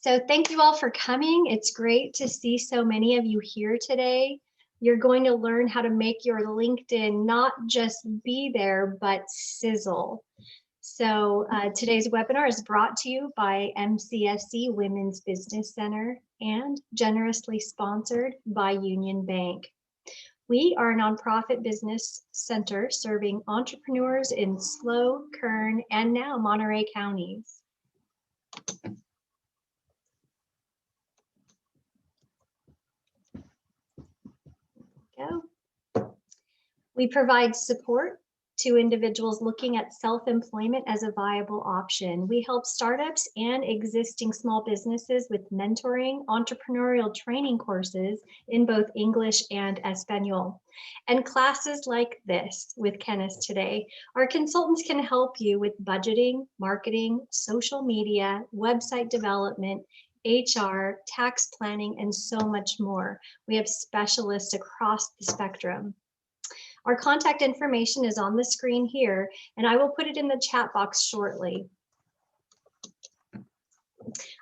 So thank you all for coming. It's great to see so many of you here today. You're going to learn how to make your LinkedIn not just be there, but sizzle. So today's webinar is brought to you by MCSC Women's Business Center and generously sponsored by Union Bank. We are a nonprofit business center serving entrepreneurs in SLO, Kern, and now Monterey counties. We provide support to individuals looking at self-employment as a viable option. We help startups and existing small businesses with mentoring, entrepreneurial training courses in both English and Espanol. And classes like this with Kenneth today. Our consultants can help you with budgeting, marketing, social media, website development, HR, tax planning, and so much more. We have specialists across the spectrum. Our contact information is on the screen here, and I will put it in the chat box shortly.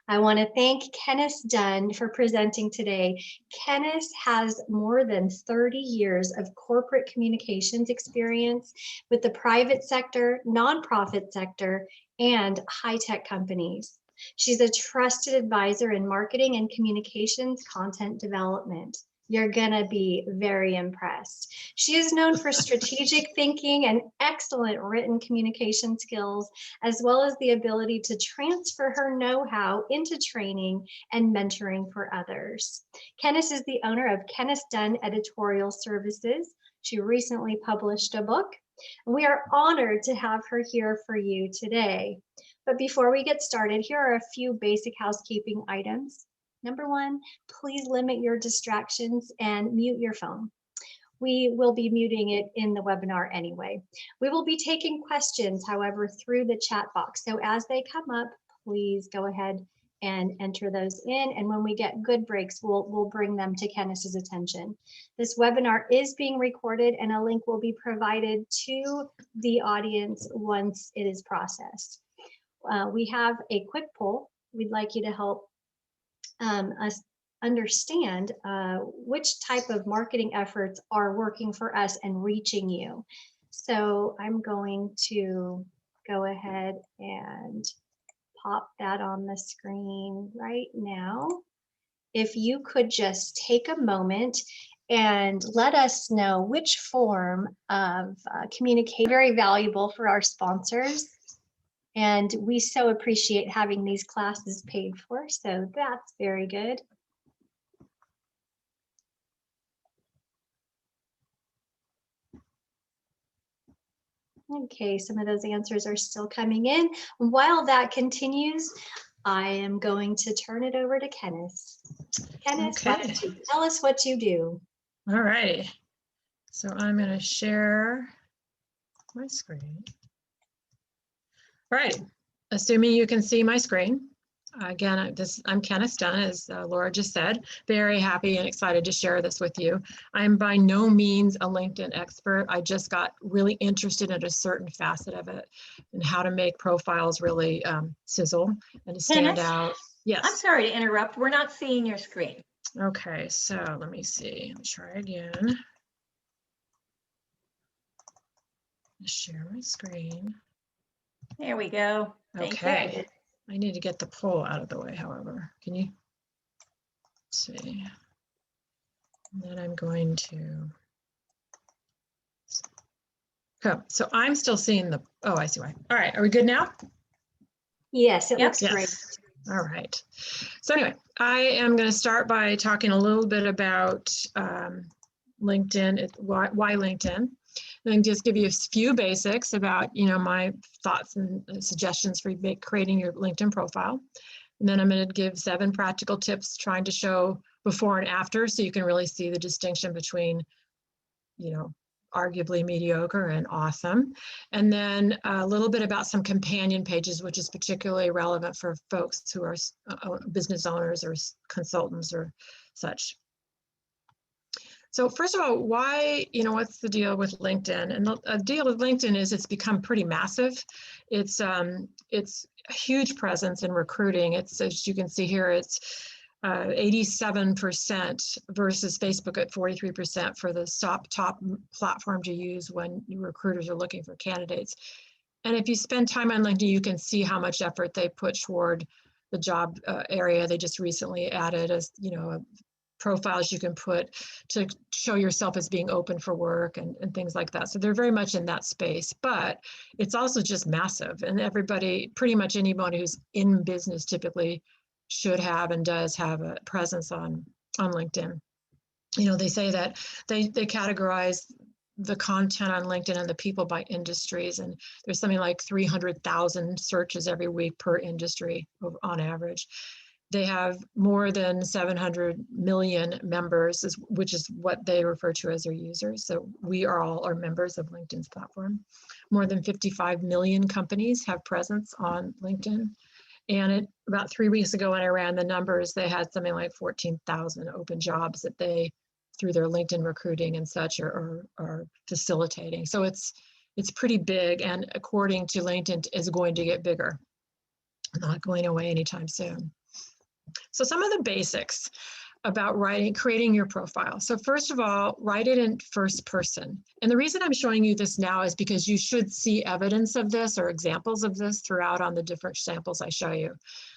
I want to thank Kenneth Dunn for presenting today. Kenneth has more than 30 years of corporate communications experience with the private sector, nonprofit sector, and high-tech companies. She's a trusted advisor in marketing and communications content development. You're gonna be very impressed. She is known for strategic thinking and excellent written communication skills, as well as the ability to transfer her know-how into training and mentoring for others. Kenneth is the owner of Kenneth Dunn Editorial Services. She recently published a book, and we are honored to have her here for you today. But before we get started, here are a few basic housekeeping items. Number one, please limit your distractions and mute your phone. We will be muting it in the webinar anyway. We will be taking questions, however, through the chat box. So as they come up, please go ahead and enter those in. And when we get good breaks, we'll bring them to Kenneth's attention. This webinar is being recorded and a link will be provided to the audience once it is processed. We have a quick poll. We'd like you to help us understand which type of marketing efforts are working for us and reaching you. So I'm going to go ahead and pop that on the screen right now. If you could just take a moment and let us know which form of communication is very valuable for our sponsors. And we so appreciate having these classes paid for, so that's very good. Okay, some of those answers are still coming in. While that continues, I am going to turn it over to Kenneth. Kenneth, okay. Why don't you tell us what you do? All right, so I'm going to share my screen. All right, assuming you can see my screen. Again, I'm Kenneth Dunn, as Laura just said. Very happy and excited to share this with you. I'm by no means a LinkedIn expert. I just got really interested in a certain facet of it and how to make profiles really sizzle and to stand out. Yes. I'm sorry to interrupt. We're not seeing your screen. Okay, so let me see. Let me try again. Share my screen. There we go. Okay. Thank you. I need to get the poll out of the way, however. Can you see? And then I'm going to. Oh, so I'm still seeing the. Oh, I see why. All right. Are we good now? Yes, it looks great. All right. So anyway, I am going to start by talking a little bit about LinkedIn. Why LinkedIn? And just give you a few basics about, my thoughts and suggestions for creating your LinkedIn profile. And then I'm going to give 7 practical tips trying to show before and after so you can really see the distinction between, arguably mediocre and awesome. And then a little bit about some companion pages, which is particularly relevant for folks who are business owners or consultants or such. So first of all, why, what's the deal with LinkedIn? And the deal with LinkedIn is it's become pretty massive. It's a huge presence in recruiting. It's, as you can see here, it's 87% versus Facebook at 43% for the top platform to use when recruiters are looking for candidates. And if you spend time on LinkedIn, you can see how much effort they put toward the job area. They just recently added profiles you can put to show yourself as being open for work and things like that. So they're very much in that space, but it's also just massive. And everybody, pretty much anybody who's in business typically should have and does have a presence on LinkedIn. They say that they categorize the content on LinkedIn and the people by industries, and there's something like 300,000 searches every week per industry on average. They have more than 700 million members, which is what they refer to as their users. So we are members of LinkedIn's platform. More than 55 million companies have presence on LinkedIn. And about 3 weeks ago when I ran the numbers, they had something like 14,000 open jobs that they, through their LinkedIn recruiting and such, are facilitating. So it's pretty big, and according to LinkedIn, is going to get bigger, not going away anytime soon. So some of the basics about creating your profile. So first of all, write it in first person. And the reason I'm showing you this now is because you should see evidence of this or examples of this throughout on the different samples I show you.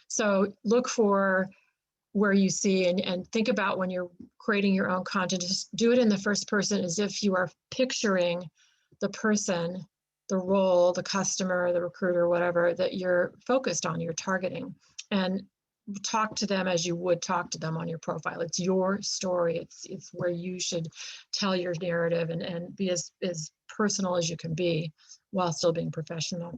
So look for where you see and think about when you're creating your own content, just do it in the first person as if you are picturing the person, the role, the customer, the recruiter, whatever that you're focused on, you're targeting. And talk to them as you would talk to them on your profile. It's your story. It's where you should tell your narrative and be as personal as you can be while still being professional.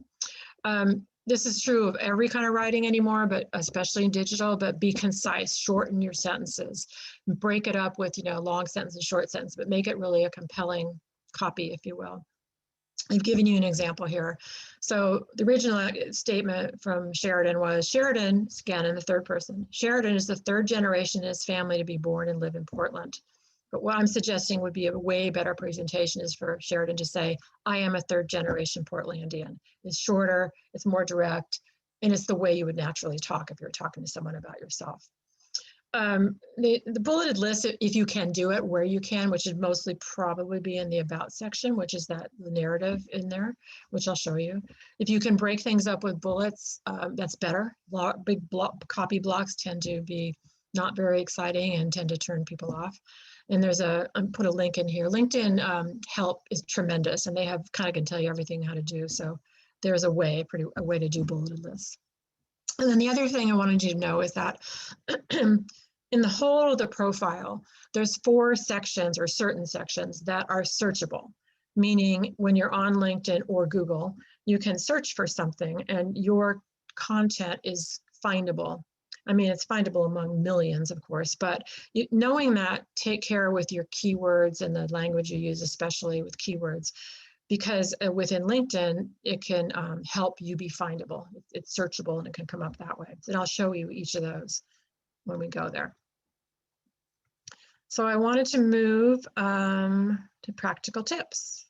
This is true of every kind of writing anymore, but especially in digital, but be concise, shorten your sentences, break it up with, long sentence and short sentence, but make it really a compelling copy, if you will. I've given you an example here. So the original statement from Sheridan was, Sheridan, again in the third person, Sheridan is the third generation in his family to be born and live in Portland. But what I'm suggesting would be a way better presentation is for Sheridan to say, I am a third generation Portlandian. It's shorter, it's more direct, and it's the way you would naturally talk if you're talking to someone about yourself. The bulleted list, if you can do it where you can, which would mostly probably be in the about section, which is the narrative in there, which I'll show you. If you can break things up with bullets, that's better. Big copy blocks tend to be not very exciting and tend to turn people off. And there's I put a link in here. LinkedIn help is tremendous, and they kind of can tell you everything how to do. So there's a way to do bulleted lists. And then the other thing I wanted you to know is that in the whole of the profile, there's 4 sections or certain sections that are searchable, meaning when you're on LinkedIn or Google, you can search for something and your content is findable. I mean, it's findable among millions, of course, but knowing that, take care with your keywords and the language you use, especially with keywords, because within LinkedIn, it can help you be findable. It's searchable and it can come up that way. And I'll show you each of those when we go there. So I wanted to move to practical tips.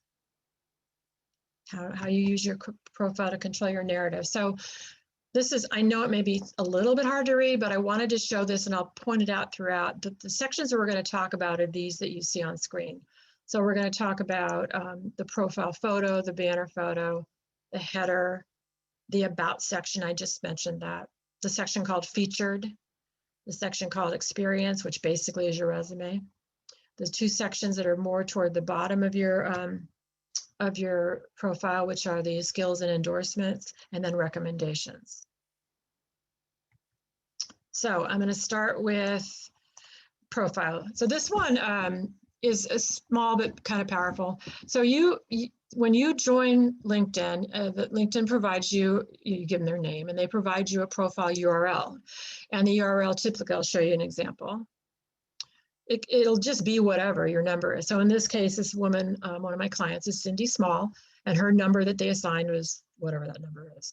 How you use your profile to control your narrative. So this is, I know it may be a little bit hard to read, but I wanted to show this and I'll point it out throughout. The sections that we're going to talk about are these that you see on screen. So we're going to talk about the profile photo, the banner photo, the header, the about section, I just mentioned that, the section called featured, the section called experience, which basically is your resume. The 2 sections that are more toward the bottom of your profile, which are the skills and endorsements, and then recommendations. So I'm going to start with profile. So this one is a small but kind of powerful. So when you join LinkedIn, LinkedIn provides you give them their name, and they provide you a profile URL. And the URL typically, I'll show you an example. It'll just be whatever your number is. So in this case, this woman, one of my clients is Cindy Small, and her number that they assigned was whatever that number is.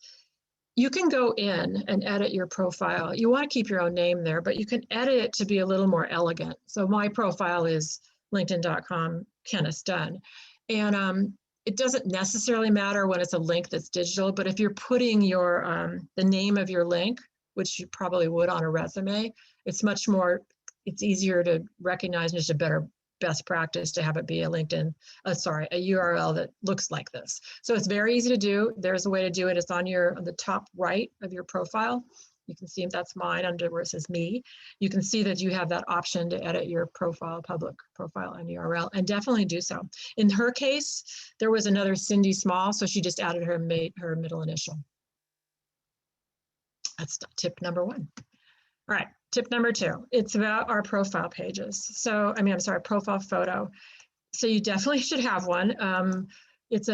You can go in and edit your profile. You want to keep your own name there, but you can edit it to be a little more elegant. So my profile is linkedin.com, Kenneth Dunn. And it doesn't necessarily matter when it's a link that's digital, but if you're putting your the name of your link, which you probably would on a resume, it's much more, it's easier to recognize, and just a better best practice to have it be a LinkedIn, a URL that looks like this. So it's very easy to do. There's a way to do it. It's on the top right of your profile. You can see that's mine under where it says me. You can see that you have that option to edit your profile, public profile and URL, and definitely do so. In her case, there was another Cindy Small, so she just added her middle initial. That's tip number one. All right, tip number two, it's about our profile pages. So, profile photo. So you definitely should have one. It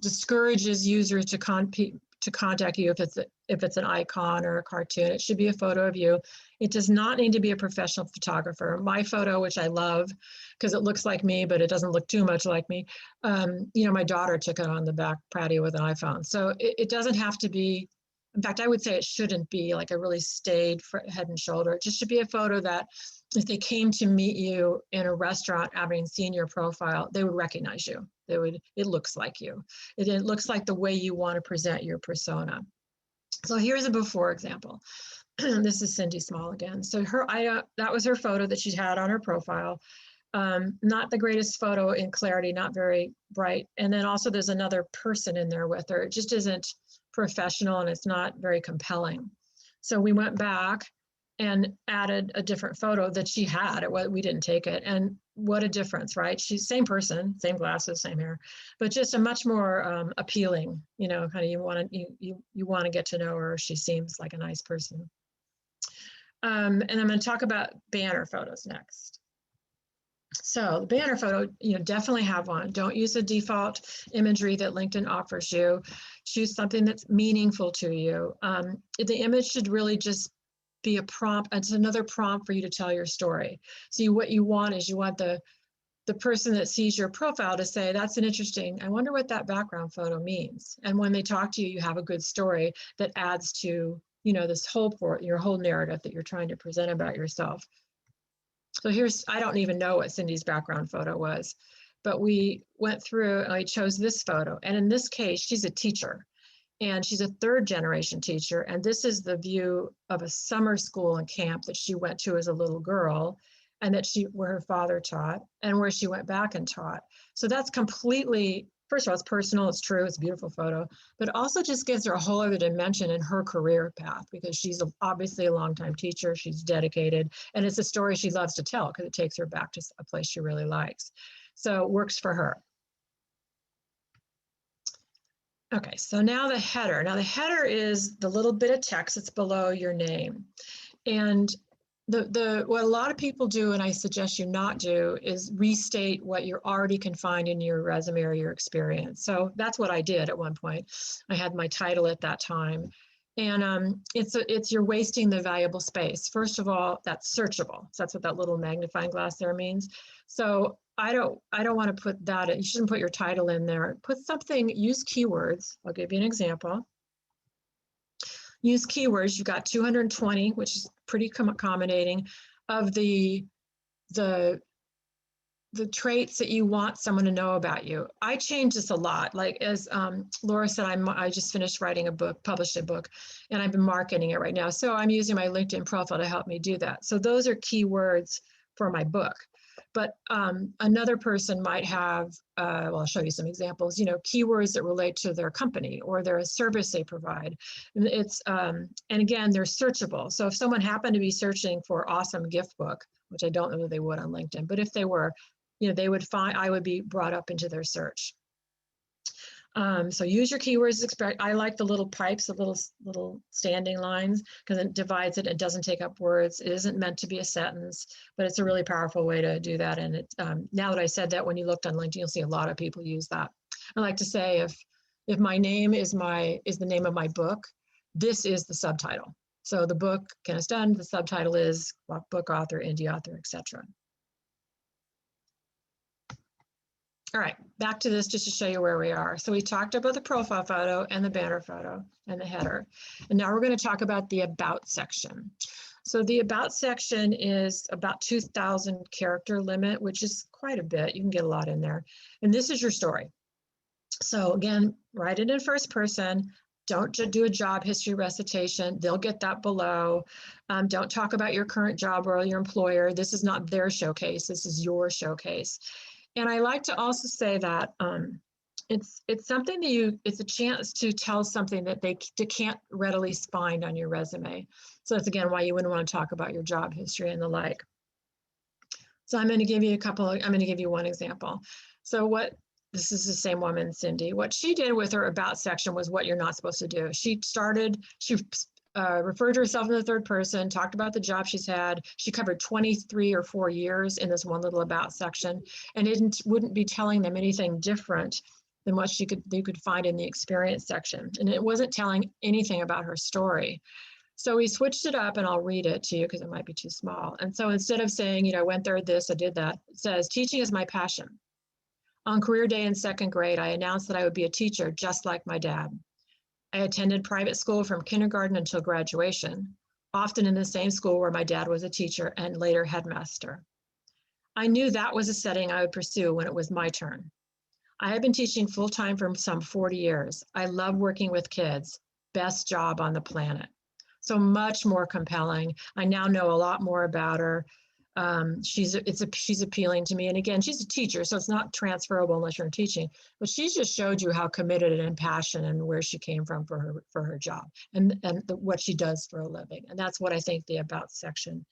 discourages users to contact you if it's an icon or a cartoon. It should be a photo of you. It does not need to be a professional photographer. My photo, which I love because it looks like me, but it doesn't look too much like me. My daughter took it on the back patio with an iPhone. So it doesn't have to be, in fact, I would say it shouldn't be like a really staid head and shoulder. It just should be a photo that if they came to meet you in a restaurant, having seen your profile, they would recognize you. It looks like you. It looks like the way you want to present your persona. So here's a before example. This is Cindy Small again. So that was her photo that she had on her profile. Not the greatest photo in clarity, not very bright. And then also there's another person in there with her. It just isn't professional and it's not very compelling. So we went back and added a different photo that she had. We didn't take it. And what a difference, right? She's same person, same glasses, same hair, but just a much more appealing, kind of you want to get to know her. She seems like a nice person. And I'm going to talk about banner photos next. So the banner photo, definitely have one. Don't use the default imagery that LinkedIn offers you. Choose something that's meaningful to you. The image should really just be a prompt. It's another prompt for you to tell your story. So what you want is the person that sees your profile to say, that's an interesting, I wonder what that background photo means. And when they talk to you, you have a good story that adds to, this your whole narrative that you're trying to present about yourself. So I don't even know what Cindy's background photo was, but we went through and I chose this photo. And in this case, she's a teacher and she's a third generation teacher. And this is the view of a summer school and camp that she went to as a little girl and where her father taught and where she went back and taught. So that's completely, first of all, it's personal, it's true, it's a beautiful photo, but also just gives her a whole other dimension in her career path because she's obviously a longtime teacher, she's dedicated, and it's a story she loves to tell because it takes her back to a place she really likes. So it works for her. Okay, so now the header. Now the header is the little bit of text that's below your name. And what a lot of people do, and I suggest you not do, is restate what you already can find in your resume or your experience. So that's what I did at one point. I had my title at that time. And you're wasting the valuable space. First of all, that's searchable. So that's what that little magnifying glass there means. So I don't want to put that, you shouldn't put your title in there. Put something, use keywords. I'll give you an example. Use keywords. You've got 220, which is pretty accommodating, of the traits that you want someone to know about you. I change this a lot. Like as Laura said, I just finished writing a book, published a book, and I've been marketing it right now. So I'm using my LinkedIn profile to help me do that. So those are keywords for my book. But another person might have, I'll show you some examples, keywords that relate to their company or their service they provide. And and again, they're searchable. So if someone happened to be searching for awesome gift book, which I don't know that they would on LinkedIn, but if they were, they would find, I would be brought up into their search. So use your keywords. I like the little pipes, the little standing lines, because it divides it. It doesn't take up words. It isn't meant to be a sentence, but it's a really powerful way to do that. And now that I said that, when you looked on LinkedIn, you'll see a lot of people use that. I like to say, if my name is the name of my book, this is the subtitle. So the book, Kenneth Dunn, the subtitle is book author, indie author, etc. All right, back to this just to show you where we are. So we talked about the profile photo and the banner photo and the header. And now we're going to talk about the about section. So the about section is about 2,000 character limit, which is quite a bit. You can get a lot in there. And this is your story. So again, write it in first person. Don't do a job history recitation. They'll get that below. Don't talk about your current job or your employer. This is not their showcase. This is your showcase. And I like to also say that it's something that it's a chance to tell something that they can't readily find on your resume. So that's again why you wouldn't want to talk about your job history and the like. So I'm going to give you I'm going to give you one example. So this is the same woman, Cindy. What she did with her about section was what you're not supposed to do. She referred to herself in the third person, talked about the job she's had. She covered 23 or 4 years in this one little about section, and wouldn't be telling them anything different than what they could find in the experience section. And it wasn't telling anything about her story. So we switched it up, and I'll read it to you because it might be too small. And so instead of saying, I went there, this, I did that, it says, teaching is my passion. On career day in 2nd grade, I announced that I would be a teacher just like my dad. I attended private school from kindergarten until graduation, often in the same school where my dad was a teacher and later headmaster. I knew that was a setting I would pursue when it was my turn. I have been teaching full-time for some 40 years. I love working with kids. Best job on the planet. So much more compelling. I now know a lot more about her. She's appealing to me. And again, she's a teacher, so it's not transferable unless you're in teaching, but she's just showed you how committed and passionate and where she came from for her job and what she does for a living. And that's what I think the about section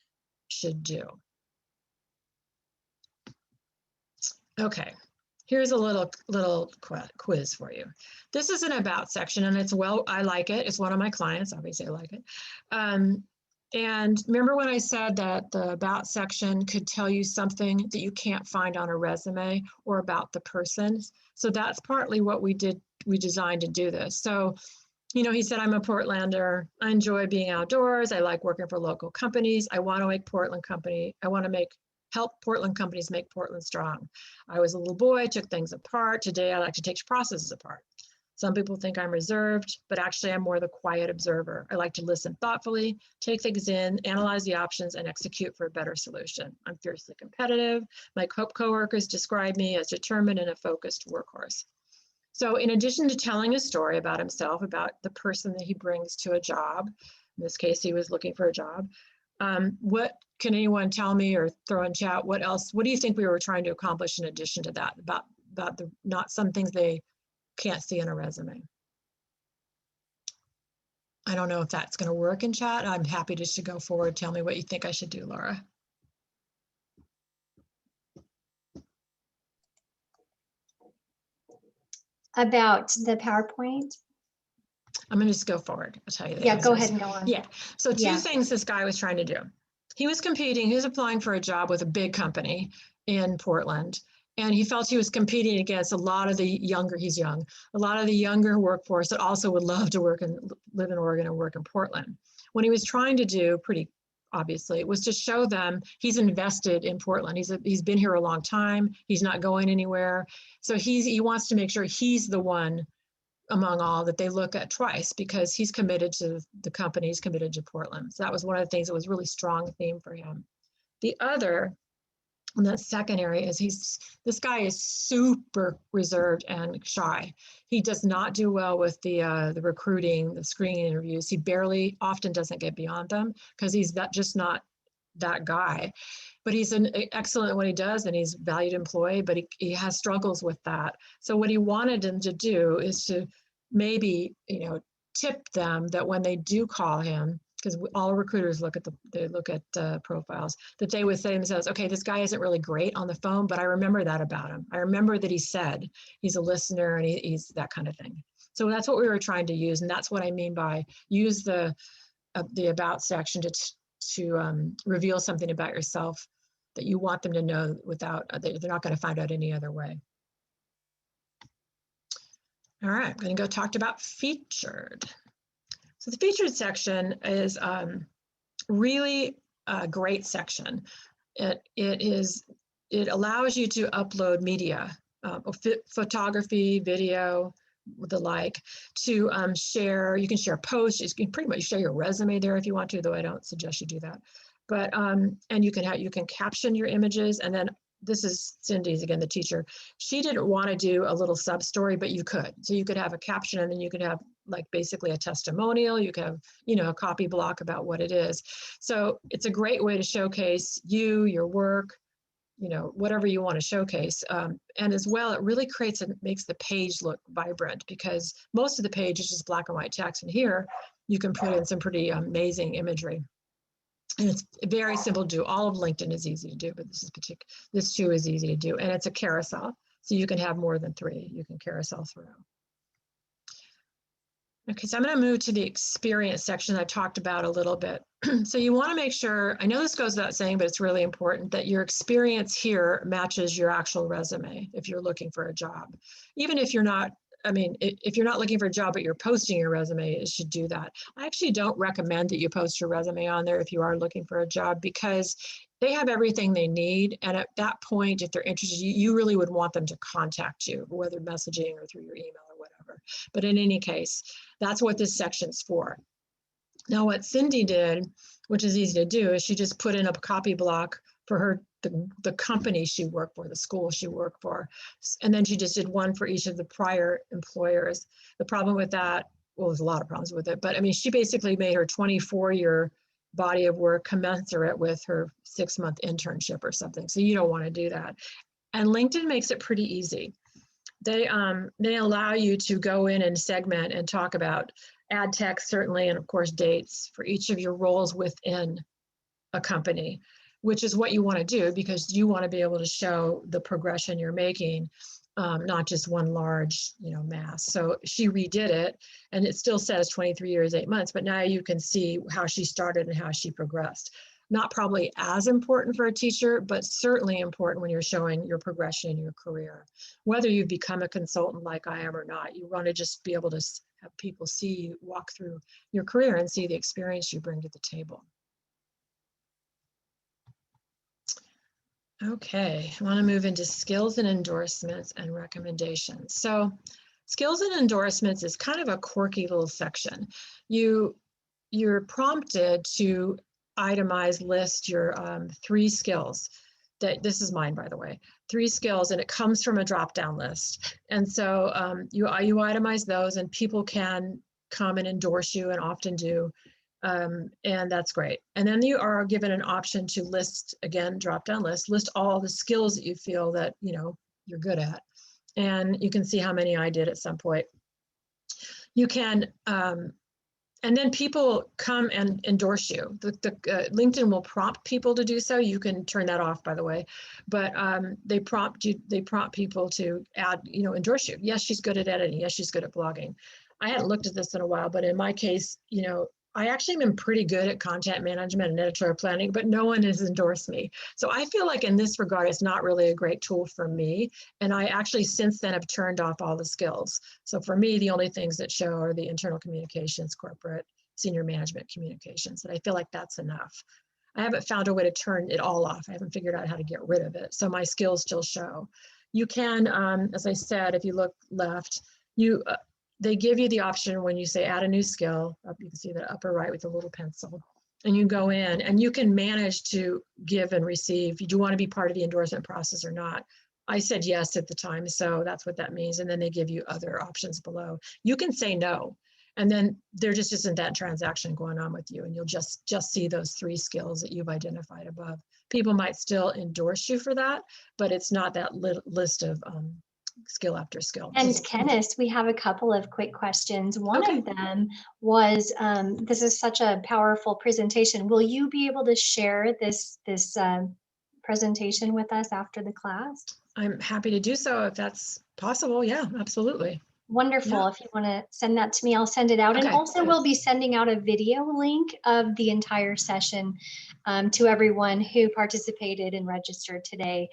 should do. Okay. Here's a little quiz for you. This is an about section, and I like it. It's one of my clients. Obviously, I like it. And remember when I said that the about section could tell you something that you can't find on a resume or about the person? So that's partly what we did. We designed to do this. So, he said, I'm a Portlander. I enjoy being outdoors. I like working for local companies. I want to help Portland companies make Portland strong. I was a little boy, took things apart. Today, I like to take processes apart. Some people think I'm reserved, but actually I'm more the quiet observer. I like to listen thoughtfully, take things in, analyze the options, and execute for a better solution. I'm fiercely competitive. My coworkers describe me as determined and a focused workhorse. So in addition to telling a story about himself, about the person that he brings to a job, in this case, he was looking for a job, what can anyone tell me or throw in chat? What do you think we were trying to accomplish in addition to that, about not some things they can't see in a resume? I don't know if that's going to work in chat. I'm happy just to go forward. Tell me what you think I should do, Laura. About the PowerPoint? I'm going to just go forward. I'll tell you the Yeah, answers. go ahead and go on. Yeah. So two things this guy was trying to do. He was applying for a job with a big company in Portland. And he felt he was competing against a lot of the younger, he's young, a lot of the younger workforce that also would love to live in Oregon and work in Portland. What he was trying to do, pretty obviously, was to show them he's invested in Portland. He's been here a long time. He's not going anywhere. So he wants to make sure he's the one among all that they look at twice, because he's committed to the company, he's committed to Portland. So that was one of the things that was really strong theme for him. The other, and that second area, is this guy is super reserved and shy. He does not do well with the recruiting, the screening interviews. He often doesn't get beyond them because he's just not that guy. But he's excellent at what he does, and he's a valued employee, but he has struggles with that. So what he wanted him to do is to maybe, tip them that when they do call him, because all recruiters look at profiles, that they would say to themselves, okay, this guy isn't really great on the phone, but I remember that about him. I remember that he said he's a listener and he's that kind of thing. So that's what we were trying to use. And that's what I mean by use the about section to reveal something about yourself that you want them to know without, they're not going to find out any other way. All right, I'm going to go talk about featured. So the featured section is really a great section. It allows you to upload media, photography, video, the like, to share. You can share posts. You can pretty much share your resume there if you want to, though I don't suggest you do that. But and you can caption your images. And then this is Cindy's again, the teacher. She didn't want to do a little sub story, but you could. So you could have a caption, and then you could have like basically a testimonial. You could have, you know, a copy block about what it is. So it's a great way to showcase you, your work, you know, whatever you want to showcase. And as well, it really creates and makes the page look vibrant, because most of the page is just black and white text. And here you can put in some pretty amazing imagery. And it's very simple to do. All of LinkedIn is easy to do, but this too is easy to do. And it's a carousel. So you can have more than 3. You can carousel through. Okay, so I'm going to move to the experience section I talked about a little bit. So you want to make sure, I know this goes without saying, but it's really important that your experience here matches your actual resume if you're looking for a job. Even if you're not, I mean, if you're not looking for a job, but you're posting your resume, it should do that. I actually don't recommend that you post your resume on there if you are looking for a job, because they have everything they need. And at that point, if they're interested, you really would want them to contact you, whether messaging or through your email or whatever. But in any case, that's what this section's for. Now, what Cindy did, which is easy to do, is she just put in a copy block for her, the company she worked for, the school she worked for. And then she just did one for each of the prior employers. The problem with that, well, there's a lot of problems with it, but I mean, she basically made her 24-year body of work commensurate with her 6-month internship or something. So you don't want to do that. And LinkedIn makes it pretty easy. They allow you to go in and segment and talk about, add text certainly, and of course dates for each of your roles within a company, which is what you want to do, because you want to be able to show the progression you're making, not just one large, you know, mass. So she redid it, and it still says 23 years, 8 months, but now you can see how she started and how she progressed. Not probably as important for a teacher, but certainly important when you're showing your progression in your career. Whether you've become a consultant like I am or not, you want to just be able to have people see you walk through your career and see the experience you bring to the table. Okay, I want to move into skills and endorsements and recommendations. So skills and endorsements is kind of a quirky little section. You're prompted to itemize, list your 3 skills. This is mine, by the way, 3 skills, and it comes from a drop-down list. And so you itemize those, and people can come and endorse you, and often do. And that's great. And then you are given an option to list, again, drop-down list all the skills that you feel that, you know, you're good at. And you can see how many I did at some point. You can, and then people come and endorse you. LinkedIn will prompt people to do so. You can turn that off, by the way, but they prompt people to add, you know, endorse you. Yes, she's good at editing. Yes, she's good at blogging. I hadn't looked at this in a while, but in my case, you know, I actually am pretty good at content management and editorial planning, but no one has endorsed me. So I feel like in this regard, it's not really a great tool for me. And I actually since then have turned off all the skills. So for me, the only things that show are the internal communications, corporate, senior management communications. And I feel like that's enough. I haven't found a way to turn it all off. I haven't figured out how to get rid of it. So my skills still show. You can, as I said, if you look left, they give you the option when you say add a new skill, you can see the upper right with the little pencil, and you go in and you can manage to give and receive. Do you want to be part of the endorsement process or not? I said yes at the time, so that's what that means. And then they give you other options below. You can say no, and then there just isn't that transaction going on with you, and you'll just see those 3 skills that you've identified above. People might still endorse you for that, but it's not that list of skill after skill. And Kenneth, we have a couple of quick questions. One Okay. of them was, this is such a powerful presentation. Will you be able to share this presentation with us after the class? I'm happy to do so if that's possible. Yeah, absolutely. Wonderful. Yeah. If you want to send that to me, I'll send it out. Okay, And also good. we'll be sending out a video link of the entire session to everyone who participated and registered today.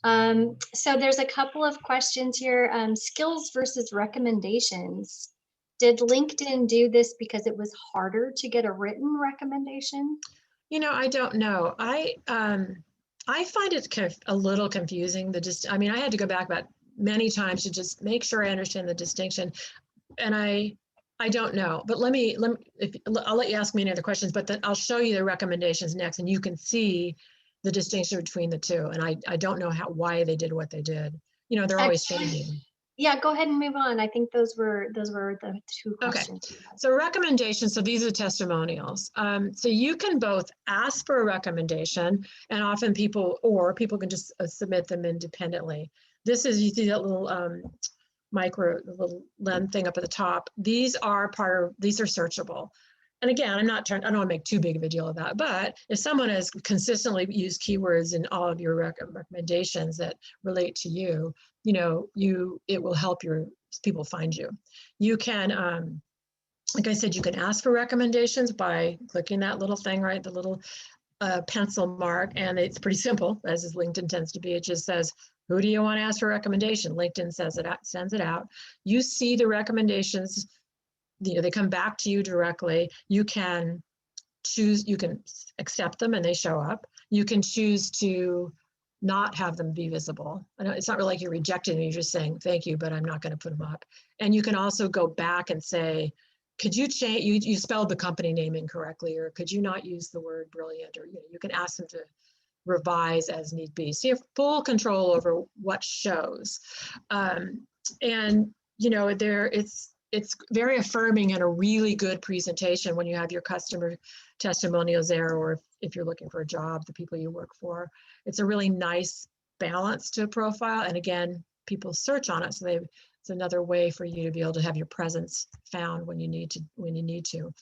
So there's a couple of questions here. Skills versus recommendations. Did LinkedIn do this because it was harder to get a written recommendation? You know, I don't know. I find it kind of a little confusing. I mean, I had to go back about many times to just make sure I understand the distinction. And I don't know, but I'll let you ask me any other questions, but then I'll show you the recommendations next, and you can see the distinction between the two. And I don't know why they did what they did. You know, they're always changing. Yeah, go ahead and move on. I think those were the two questions. Okay, so recommendations, so these are testimonials. So you can both ask for a recommendation, and often people can just submit them independently. This is, you see that little little lens thing up at the top. These are searchable. And again, I don't want to make too big of a deal of that, but if someone has consistently used keywords in all of your recommendations that relate to you, it will help your people find you. You can, like I said, you can ask for recommendations by clicking that little thing, right? The little pencil mark, and it's pretty simple, as LinkedIn tends to be. It just says, who do you want to ask for a recommendation? LinkedIn sends it out. You see the recommendations, they come back to you directly. You can choose, you can accept them and they show up. You can choose to not have them be visible. I know it's not really like you're rejecting them, you're just saying, thank you, but I'm not going to put them up. And you can also go back and say, could you change, you spelled the company name incorrectly, or could you not use the word brilliant, or you can ask them to revise as need be. So you have full control over what shows. And it's very affirming and a really good presentation when you have your customer testimonials there, or if you're looking for a job, the people you work for. It's a really nice balance to a profile. And again, people search on it, so it's another way for you to be able to have your presence found when you need to.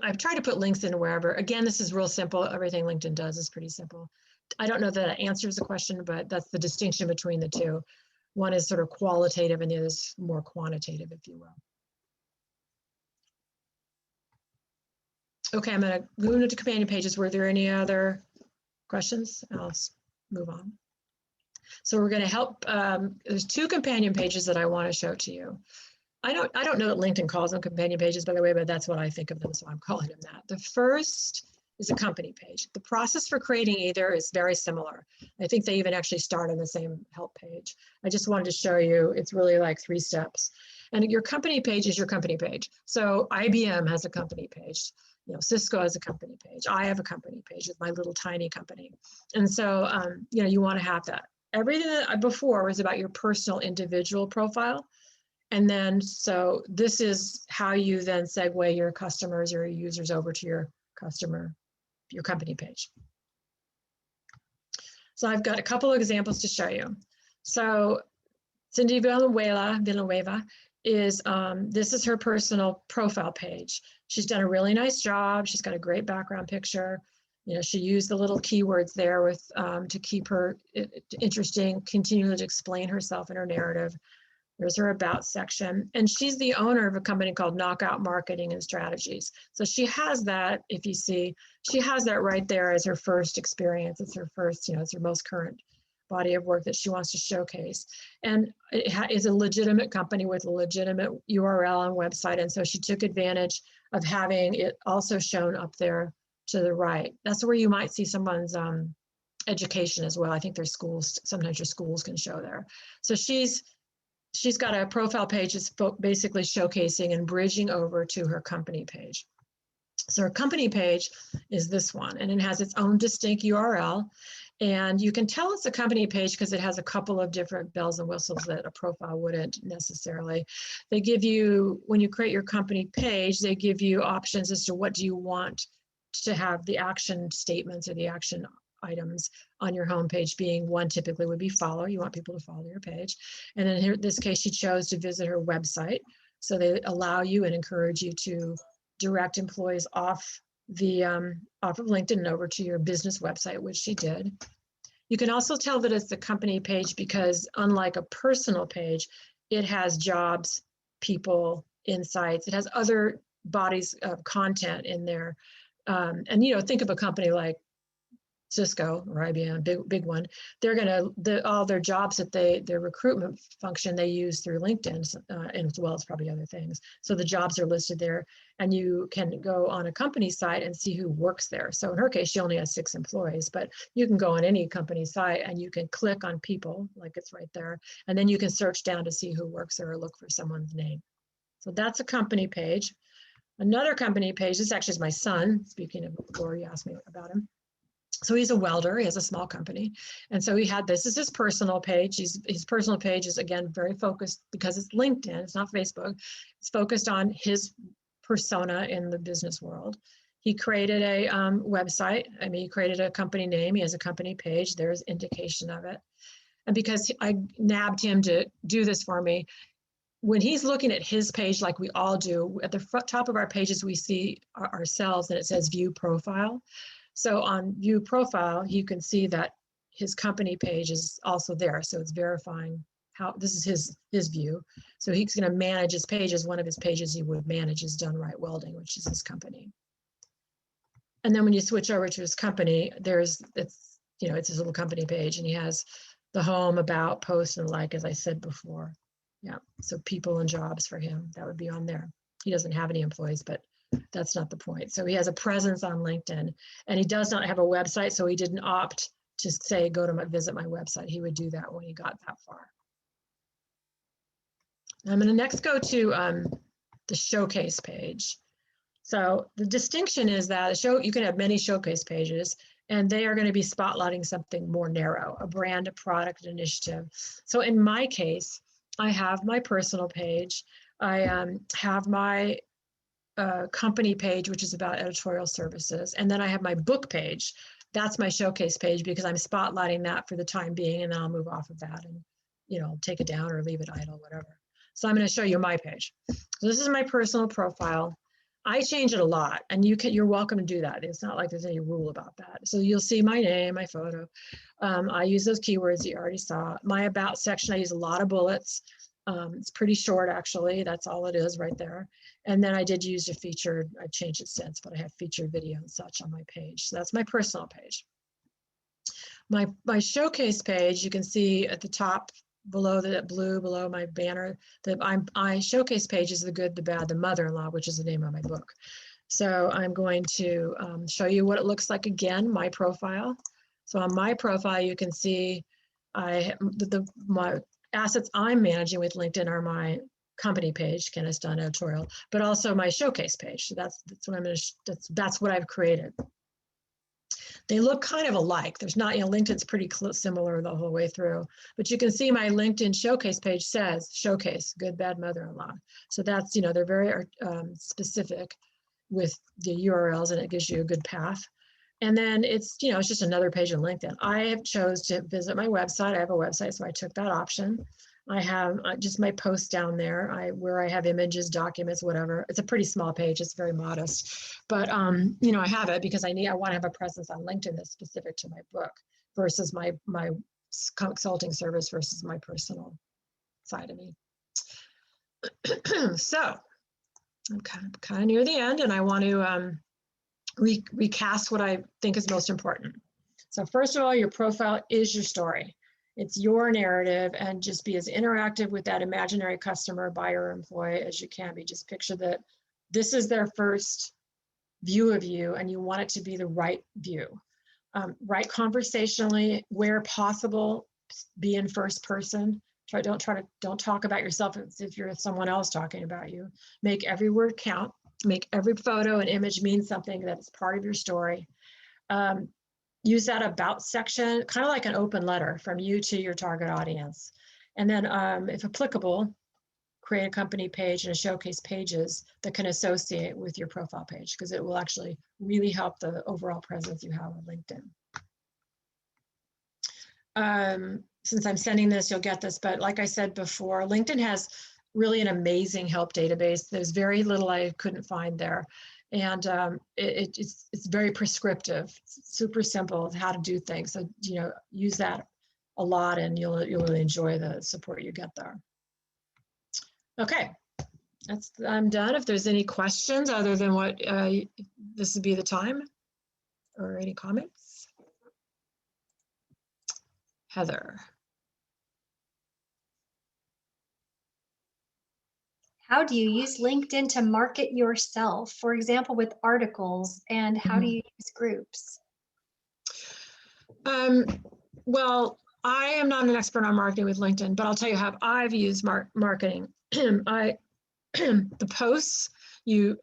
I've tried to put links in wherever. Again, this is real simple. Everything LinkedIn does is pretty simple. I don't know that it answers the question, but that's the distinction between the two. One is sort of qualitative and the other is more quantitative, if you will. Okay, I'm going to move into companion pages. Were there any other questions? I'll move on. So we're going to help. There's two companion pages that I want to show to you. I don't know that LinkedIn calls them companion pages, by the way, but that's what I think of them, so I'm calling them that. The first is a company page. The process for creating either is very similar. I think they even actually start on the same help page. I just wanted to show you, it's really like 3 steps. And your company page is your company page. So IBM has a company page. Cisco has a company page. I have a company page with my little tiny company. And so, you want to have that. Everything that before was about your personal individual profile. And then, so this is how you then segue your customers or your users over to your company page. So I've got a couple of examples to show you. So Cindy Villanueva is, this is her personal profile page. She's done a really nice job. She's got a great background picture. She used the little keywords there with to keep her interesting, continuing to explain herself in her narrative. There's her about section. And she's the owner of a company called Knockout Marketing and Strategies. So she has that, if you see, she has that right there as her first experience. It's her first, it's her most current body of work that she wants to showcase. And it is a legitimate company with a legitimate URL and website. And so she took advantage of having it also shown up there to the right. That's where you might see someone's education as well. I think there's schools, sometimes your schools can show there. So she's got a profile page that's basically showcasing and bridging over to her company page. So her company page is this one, and it has its own distinct URL. And you can tell it's a company page because it has a couple of different bells and whistles that a profile wouldn't necessarily. They give you, when you create your company page, they give you options as to what do you want to have the action statements or the action items on your homepage being. One typically would be follow. You want people to follow your page. And then here, in this case, she chose to visit her website. So they allow you and encourage you to direct employees off of LinkedIn and over to your business website, which she did. You can also tell that it's the company page because unlike a personal page, it has jobs, people, insights. It has other bodies of content in there. And think of a company like Cisco or IBM, big one, they're going to, all their jobs that their recruitment function they use through LinkedIn, and as well as probably other things. So the jobs are listed there, and you can go on a company site and see who works there. So in her case, she only has 6 employees, but you can go on any company site and you can click on people, like it's right there, and then you can search down to see who works there or look for someone's name. So that's a company page. Another company page, this actually is my son, speaking of Lori asked me about him. So he's a welder, he has a small company. And so this is his personal page. His personal page is, again, very focused because it's LinkedIn, it's not Facebook. It's focused on his persona in the business world. He created a website. I mean, he created a company name. He has a company page. There's indication of it. And because I nabbed him to do this for me, when he's looking at his page, like we all do, at the top of our pages, we see ourselves and it says view profile. So on view profile, you can see that his company page is also there. So it's verifying how this is his view. So he's going to manage his pages. One of his pages he would manage is Done Right Welding, which is his company. And then when you switch over to his company, it's his little company page, and he has the home, about, post, and like, as I said before. Yeah, so people and jobs for him, that would be on there. He doesn't have any employees, but that's not the point. So he has a presence on LinkedIn, and he does not have a website, so he didn't opt to say, visit my website. He would do that when he got that far. I'm going to next go to the showcase page. So the distinction is that you can have many showcase pages, and they are going to be spotlighting something more narrow, a brand, a product, an initiative. So in my case, I have my personal page. I have my company page, which is about editorial services. And then I have my book page. That's my showcase page because I'm spotlighting that for the time being, and then I'll move off of that and, take it down or leave it idle, whatever. So I'm going to show you my page. So this is my personal profile. I change it a lot, and you're welcome to do that. It's not like there's any rule about that. So you'll see my name, my photo. I use those keywords you already saw. My about section, I use a lot of bullets. It's pretty short, actually. That's all it is right there. And then I did use a featured, I changed it since, but I have featured video and such on my page. So that's my personal page. My showcase page, you can see at the top below that blue, below my banner, my showcase page is The Good, the Bad, the Mother-in-Law, which is the name of my book. So I'm going to show you what it looks like again, my profile. So on my profile, you can see my assets I'm managing with LinkedIn are my company page, Ken has done editorial, but also my showcase page. So that's what that's what I've created. They look kind of alike. There's not, LinkedIn's pretty similar the whole way through, but you can see my LinkedIn showcase page says showcase, good, bad, mother-in-law. So that's, they're very specific with the URLs, and it gives you a good path. And then it's just another page on LinkedIn. I have chose to visit my website. I have a website, so I took that option. I have just my posts down there where I have images, documents, whatever. It's a pretty small page. It's very modest, but I have it because I want to have a presence on LinkedIn that's specific to my book versus my consulting service versus my personal side of me. So I'm kind of near the end, and I want to recast what I think is most important. So first of all, your profile is your story. It's your narrative, and just be as interactive with that imaginary customer, buyer, or employee as you can be. Just picture that this is their first view of you, and you want it to be the right view. Write conversationally where possible. Be in first person. Don't talk about yourself as if you're someone else talking about you. Make every word count. Make every photo and image mean something that's part of your story. Use that about section, kind of like an open letter from you to your target audience. And then if applicable, create a company page and a showcase pages that can associate with your profile page, because it will actually really help the overall presence you have on LinkedIn. Since I'm sending this, you'll get this, but like I said before, LinkedIn has really an amazing help database. There's very little I couldn't find there. And it's very prescriptive. It's super simple how to do things. So, use that a lot, and you'll really enjoy the support you get there. Okay, I'm done. If there's any questions other than what this would be the time, or any comments. Heather. How do you use LinkedIn to market yourself, for example, with articles, and how do you use groups? Well, I am not an expert on marketing with LinkedIn, but I'll tell you how I've used marketing. The posts, you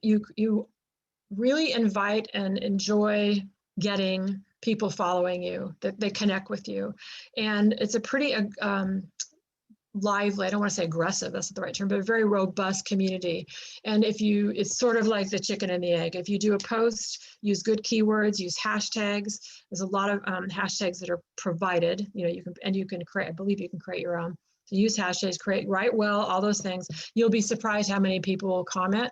really invite and enjoy getting people following you, that they connect with you. And it's a pretty lively, I don't want to say aggressive, that's not the right term, but a very robust community. And it's sort of like the chicken and the egg. If you do a post, use good keywords, use hashtags. There's a lot of hashtags that are provided, you can create, I believe you can create your own. So use hashtags, write well, all those things. You'll be surprised how many people will comment.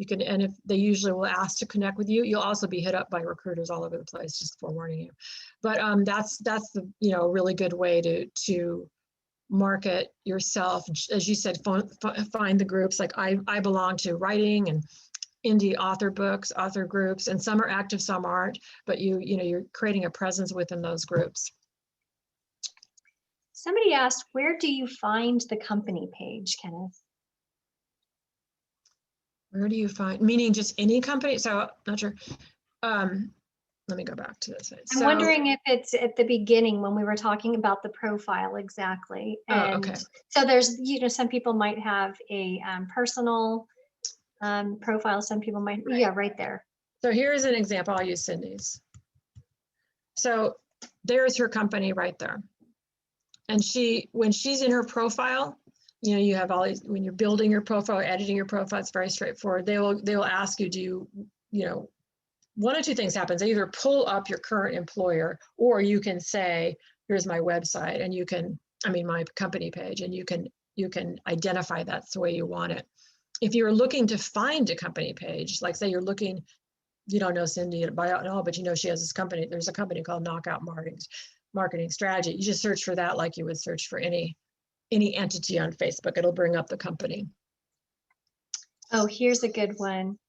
And if they usually will ask to connect with you, you'll also be hit up by recruiters all over the place, just forewarning you. But that's the really good way to market yourself. As you said, find the groups. Like I belong to writing and indie author groups, and some are active, some aren't, but you're creating a presence within those groups. Somebody asked, where do you find the company page, Kenneth? Where do you find, meaning just any company? So not sure. Let me go back to this. I'm wondering if it's at the beginning when we were talking about the profile exactly. And okay. So there's, some people might have a personal profile. Some people might, yeah, right there. So here's an example. I'll use Cindy's. So there's her company right there. And when she's in her profile, you have all these, when you're building your profile, editing your profile, it's very straightforward. They will ask you, one of two things happens. They either pull up your current employer, or you can say, here's my website, and my company page, and you can identify that's the way you want it. If you're looking to find a company page, like say you're looking, you don't know Cindy by all, but she has this company. There's a company called Knockout Marketing Strategy. You just search for that like you would search for any entity on Facebook. It'll bring up the company. Oh, here's a good one.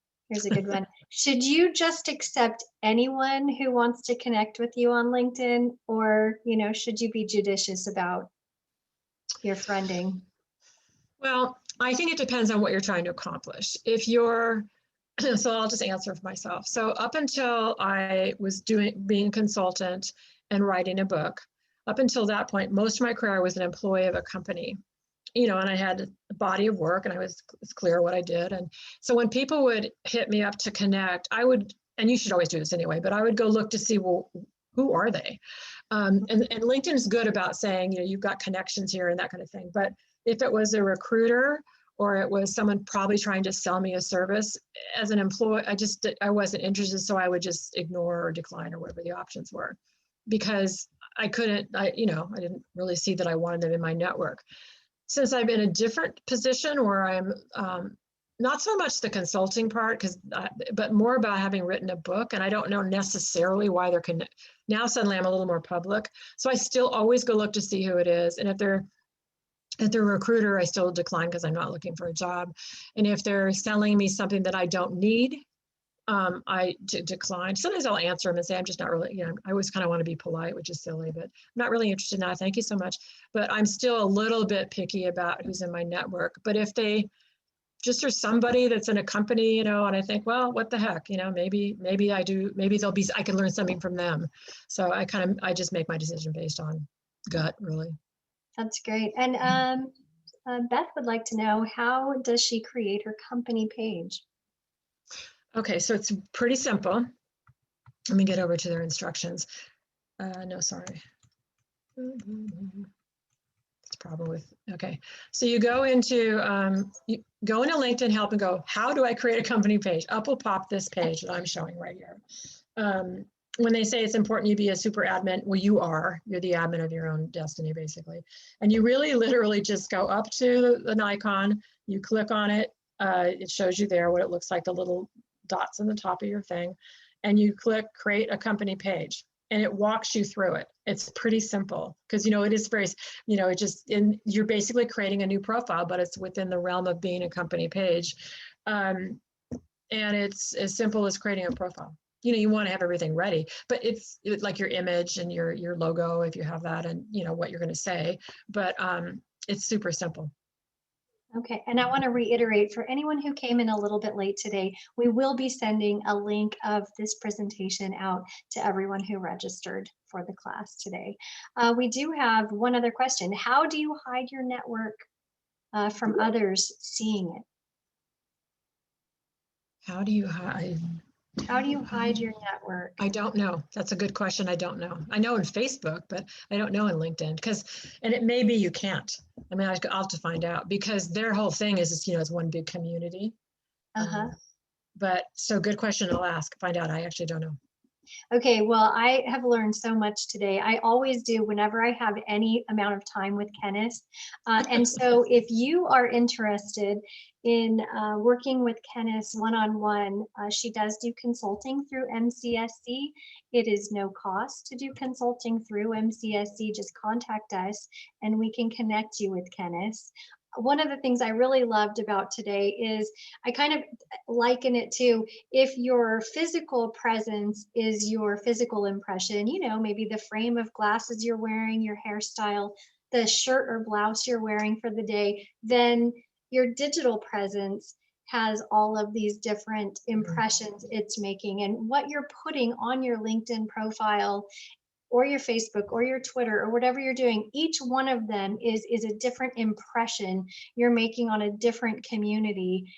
Should you just accept anyone who wants to connect with you on LinkedIn, or, should you be judicious about your friending? Well, I think it depends on what you're trying to accomplish. So I'll just answer for myself. So up until I was being a consultant and writing a book, up until that point, most of my career I was an employee of a company, and I had a body of work, and it's clear what I did. And so when people would hit me up to connect, and you should always do this anyway, but I would go look to see, well, who are they? And LinkedIn is good about saying, you've got connections here and that kind of thing. But if it was a recruiter, or it was someone probably trying to sell me a service, as an employee, I wasn't interested. So I would just ignore or decline, or whatever the options were, because I didn't really see that I wanted them in my network. Since I'm in a different position where I'm not so much the consulting part, but more about having written a book, and I don't know necessarily why they're now suddenly I'm a little more public. So I still always go look to see who it is. And if they're a recruiter, I still decline because I'm not looking for a job. And if they're selling me something that I don't need, I decline. Sometimes I'll answer them and say, I'm just not really, I always kind of want to be polite, which is silly, but I'm not really interested in that. Thank you so much. But I'm still a little bit picky about who's in my network. But if they just are somebody that's in a company, and I think, well, what the heck, maybe I do, maybe I can learn something from them. So I just make my decision based on gut, really. That's great. And Beth would like to know, how does she create her company page? Okay, so it's pretty simple. Let me get over to their instructions. No, sorry. It's a problem with, okay. So you go into LinkedIn Help and go, how do I create a company page? Up will pop this page that I'm showing right here. When they say it's important you be a super admin, well, you're the admin of your own destiny, basically. And you really literally just go up to an icon, you click on it, it shows you there what it looks like, the little dots on the top of your thing, and you click create a company page, and it walks you through it. It's pretty simple because, it is very, you're basically creating a new profile, but it's within the realm of being a company page. And it's as simple as creating a profile. you want to have everything ready, but it's like your image and your logo, if you have that, and what you're going to say, but it's super simple. Okay, and I want to reiterate for anyone who came in a little bit late today, we will be sending a link of this presentation out to everyone who registered for the class today. We do have one other question. How do you hide your network from others seeing it? How do you hide? How do you hide your network? I don't know. That's a good question. I don't know. I know in Facebook, but I don't know in LinkedIn and it may be you can't. I mean, I'll have to find out because their whole thing is, it's one big community. Uh-huh. But so good question. I'll ask, find out. I actually don't know. Okay, well, I have learned so much today. I always do whenever I have any amount of time with Kenneth. And so if you are interested in working with Kenneth one-on-one, she does do consulting through MCSC. It is no cost to do consulting through MCSC. Just contact us and we can connect you with Kenneth. One of the things I really loved about today is I kind of liken it to if your physical presence is your physical impression, maybe the frame of glasses you're wearing, your hairstyle, the shirt or blouse you're wearing for the day, then your digital presence has all of these different impressions it's making. And what you're putting on your LinkedIn profile or your Facebook or your Twitter or whatever you're doing, each one of them is a different impression you're making on a different community.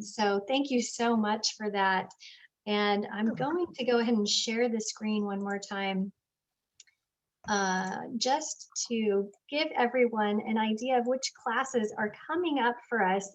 So thank you so much for that. And I'm going to go ahead and share the screen one more time. Just to give everyone an idea of which classes are coming up for us.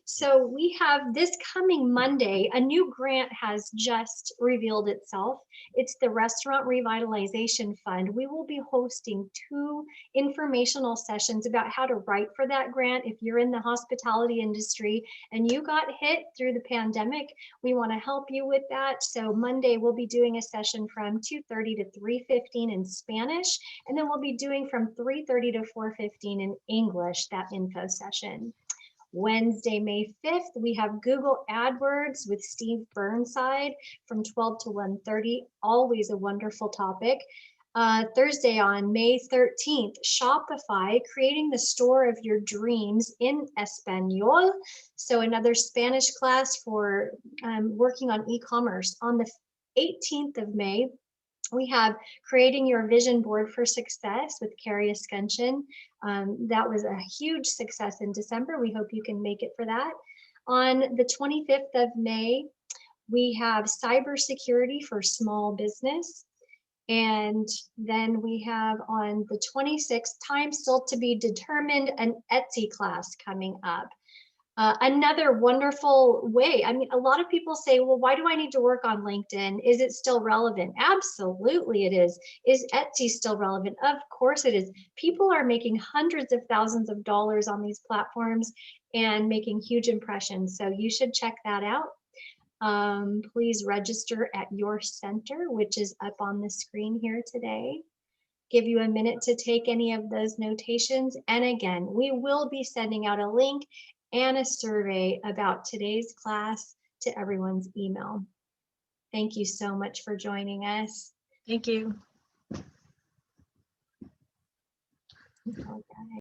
So we have this coming Monday, a new grant has just revealed itself. It's the Restaurant Revitalization Fund. We will be hosting 2 informational sessions about how to write for that grant. If you're in the hospitality industry and you got hit through the pandemic, we want to help you with that. So Monday we'll be doing a session from 2:30 to 3:15 in Spanish, and then we'll be doing from 3:30 to 4:15 in English, that info session. Wednesday, May 5th, we have Google AdWords with Steve Burnside from 12 to 1:30, always a wonderful topic. Thursday on May 13th, Shopify, creating the store of your dreams in Espanol. So another Spanish class for working on e-commerce. On the 18th of May, we have creating your vision board for success with Carrie Escutcheon. That was a huge success in December. We hope you can make it for that. On the 25th of May, we have cybersecurity for small business. And then we have on the 26th, time still to be determined, an Etsy class coming up. Another wonderful way. I mean, a lot of people say, well, why do I need to work on LinkedIn? Is it still relevant? Absolutely it is. Is Etsy still relevant? Of course it is. People are making hundreds of thousands of dollars on these platforms and making huge impressions. So you should check that out. Please register at your center, which is up on the screen here today. Give you a minute to take any of those notations. And again, we will be sending out a link and a survey about today's class to everyone's email. Thank you so much for joining us. Thank you. Okay.